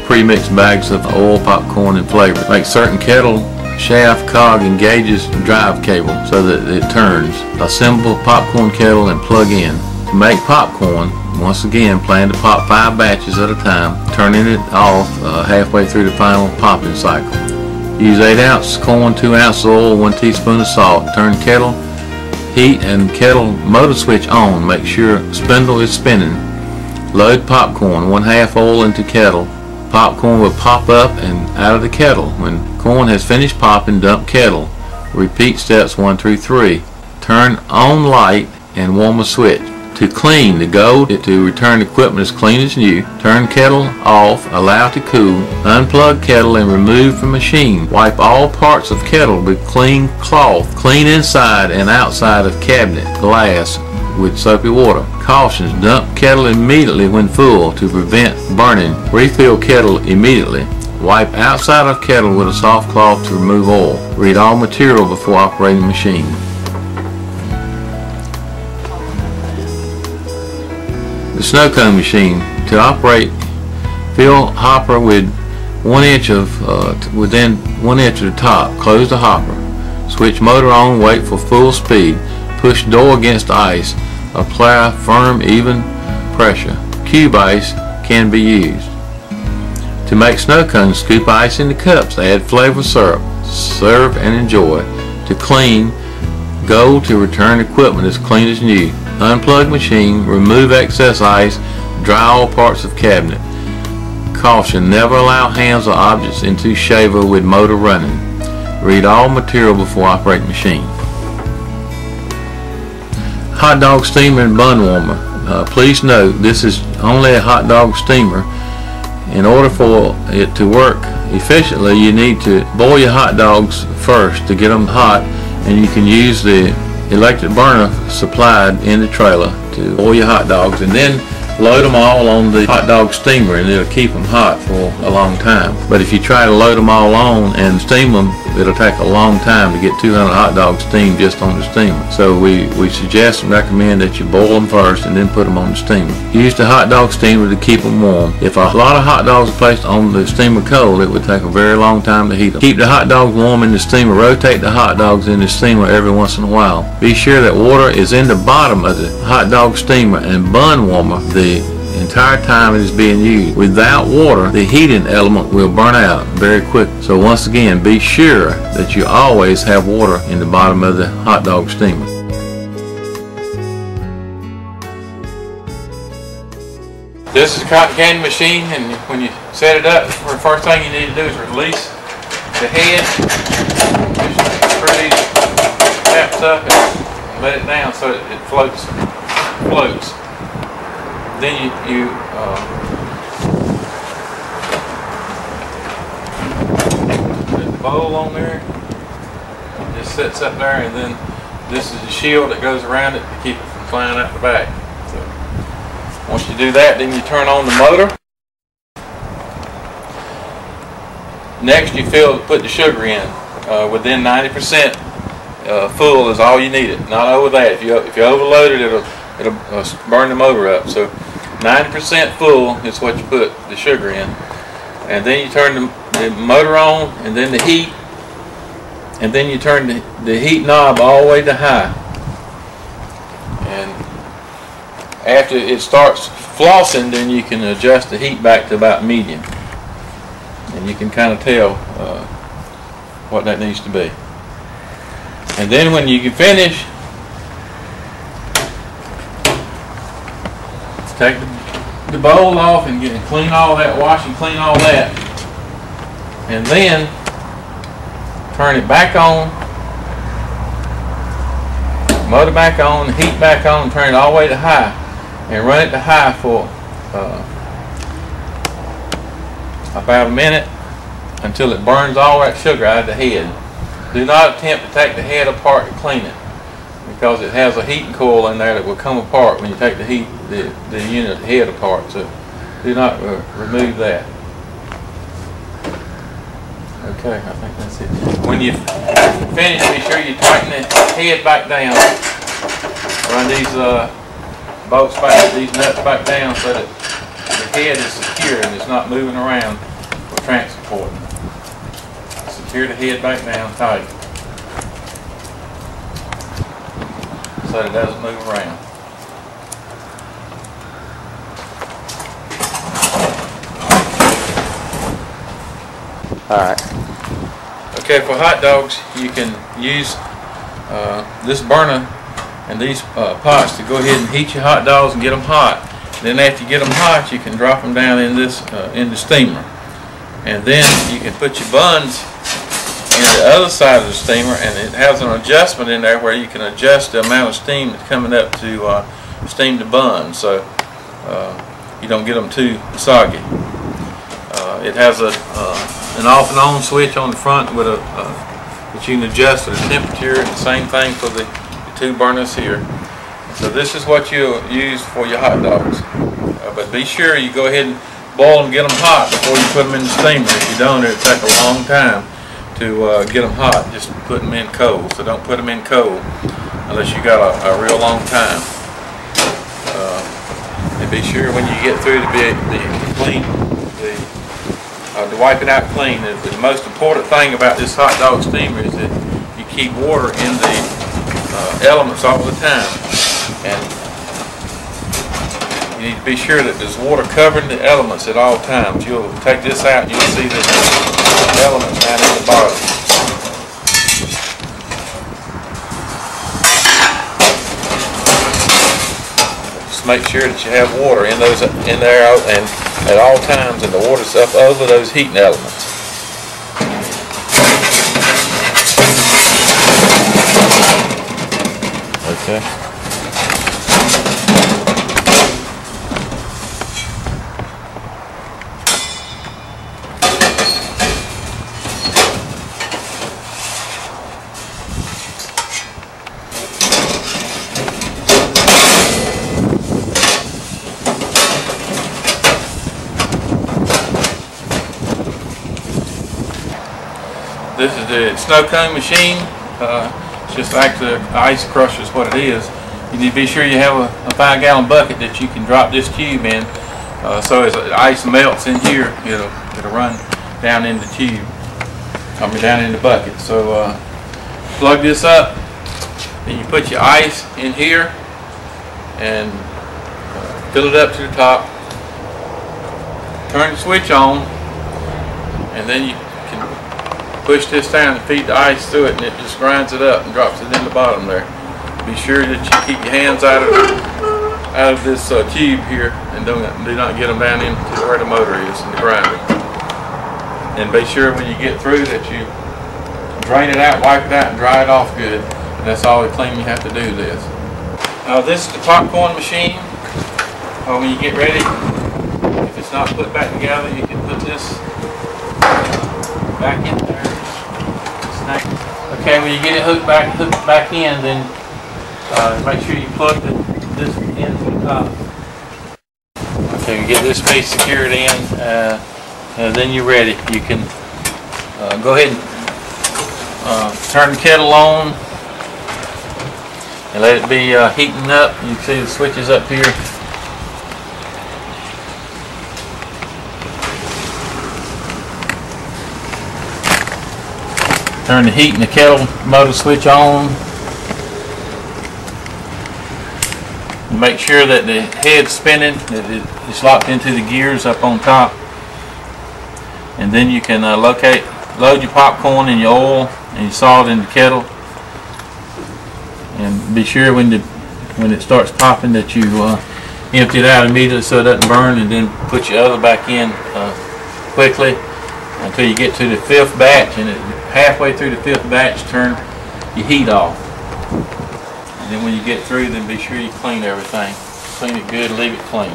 pre-mixed bags of oil, popcorn, and flavor. Make certain kettle shaft, cog, and gauges drive cable so that it turns. Assemble popcorn kettle and plug in. To make popcorn, once again, plan to pop 5 batches at a time, turning it off halfway through the final popping cycle. Use 8 ounces corn, 2 ounces oil, 1 teaspoon of salt. Turn kettle heat and kettle motor switch on. Make sure spindle is spinning. Load popcorn, 1/2 oil into kettle. Popcorn will pop up and out of the kettle. When corn has finished popping, dump kettle. Repeat steps 1 through 3. Turn on light and warmer switch. To clean, the goal is to return equipment as clean as new. Turn kettle off, allow to cool. Unplug kettle and remove from machine. Wipe all parts of kettle with clean cloth. Clean inside and outside of cabinet glass with soapy water. Cautions: dump kettle immediately when full to prevent burning. Refill kettle immediately. Wipe outside of kettle with a soft cloth to remove oil. Read all material before operating machine. The snow cone machine. To operate, fill hopper with 1 inch of within 1 inch of the top. Close the hopper. Switch motor on. Wait for full speed. Push door against ice. Apply firm, even pressure. Cube ice can be used. To make snow cones, scoop ice into cups. Add flavor syrup. Serve and enjoy. To clean, go to return equipment as clean as new. Unplug machine, remove excess ice, dry all parts of cabinet. Caution: never allow hands or objects into shaver with motor running. Read all material before operating machine. Hot dog steamer and bun warmer. Please note, this is only a hot dog steamer. In order for it to work efficiently, you need to boil your hot dogs first to get them hot, and you can use the electric burner supplied in the trailer to boil your hot dogs, and then load them all on the hot dog steamer, and it'll keep them hot for a long time. But if you try to load them all on and steam them, it'll take a long time to get 200 hot dogs steamed just on the steamer. So we suggest and recommend that you boil them first and then put them on the steamer. Use the hot dog steamer to keep them warm. If a lot of hot dogs are placed on the steamer cold, it would take a very long time to heat them. Keep the hot dogs warm in the steamer. Rotate the hot dogs in the steamer every once in a while. Be sure that water is in the bottom of the hot dog steamer and bun warmer the entire time it is being used. Without water, the heating element will burn out very quick. So once again, be sure that you always have water in the bottom of the hot dog steamer. This is a cotton candy machine, and when you set it up, the first thing you need to do is release the head. Just screw these taps up and let it down so it floats. Then you put the bowl on there. It just sits up there, and then this is the shield that goes around it to keep it from flying out the back. So once you do that, then you turn on the motor. Next, you put the sugar in. Within 90% full is all you need it. Not over that. If you overload it, it'll burn the motor up. So 90% full is what you put the sugar in, and then you turn the motor on, and then the heat, and then you turn the heat knob all the way to high, and after it starts flossing, then you can adjust the heat back to about medium, and you can kind of tell what that needs to be. And then when you can finish, take the bowl off and clean all that, wash and clean all that, and then turn it back on, motor back on, heat back on, and turn it all the way to high, and run it to high for about a minute until it burns all that sugar out of the head. Do not attempt to take the head apart to clean it, because it has a heating coil in there that will come apart when you take the unit head apart. So do not remove that. Okay, I think that's it. When you finish, be sure you tighten the head back down. Run these bolts back, these nuts back down so that the head is secure and it's not moving around for transporting. Secure the head back down tight so that it doesn't move around. Alright. Okay, for hot dogs, you can use this burner and these pots to go ahead and heat your hot dogs and get them hot. Then after you get them hot, you can drop them down in this in the steamer. And then you can put your buns in the other side of the steamer, and it has an adjustment in there where you can adjust the amount of steam that's coming up to steam the buns, so you don't get them too soggy. It has an off and on switch on the front with that you can adjust for the temperature, and the same thing for the two burners here. So this is what you'll use for your hot dogs. But be sure you go ahead and boil them, get them hot before you put them in the steamer. If you don't, it'll take a long time to get them hot. Just put them in cold. So don't put them in cold unless you got a real long time. And be sure when you get through to clean, to wipe it out clean. The most important thing about this hot dog steamer is that you keep water in the elements all the time, and you need to be sure that there's water covering the elements at all times. You'll take this out and you'll see that the elements down in the bottom. Just make sure that you have water in there and at all times, and the water's up over those heating elements. Okay. This is the snow cone machine. It's just like the ice crusher is what it is. You need to be sure you have a 5-gallon bucket that you can drop this tube in, so as the ice melts in here, it'll run down in the tube, down in the bucket. So plug this up, and you put your ice in here and fill it up to the top. Turn the switch on, and then you push this down and feed the ice through it, and it just grinds it up and drops it in the bottom there. Be sure that you keep your hands out of this tube here, and do not get them down into where the motor is in the grinder. And be sure when you get through that you drain it out, wipe it out, and dry it off good. And that's all the cleaning you have to do this. This is the popcorn machine. When you get ready, if it's not put back together, you can put this back in there. Okay, when you get it hooked back in, then make sure you plug this in to the top. Okay, you get this piece secured in, then you're ready. You can go ahead and turn the kettle on and let it be heating up. You can see the switches up here. Turn the heat and the kettle motor switch on. Make sure that the head's spinning, that it's locked into the gears up on top. And then you can load your popcorn and your oil and your salt in the kettle. And be sure when it starts popping that you empty it out immediately so it doesn't burn, and then put your other back in quickly until you get to the 5th batch, and halfway through the 5th batch, turn your heat off. And then when you get through, then be sure you clean everything. Clean it good, leave it clean.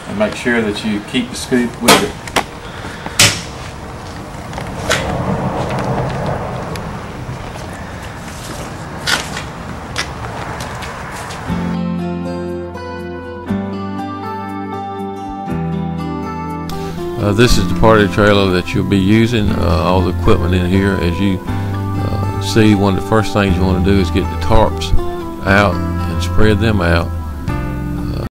And make sure that you keep the scoop with it. This is the party trailer that you'll be using, all the equipment in here. As you see, one of the first things you want to do is get the tarps out and spread them out.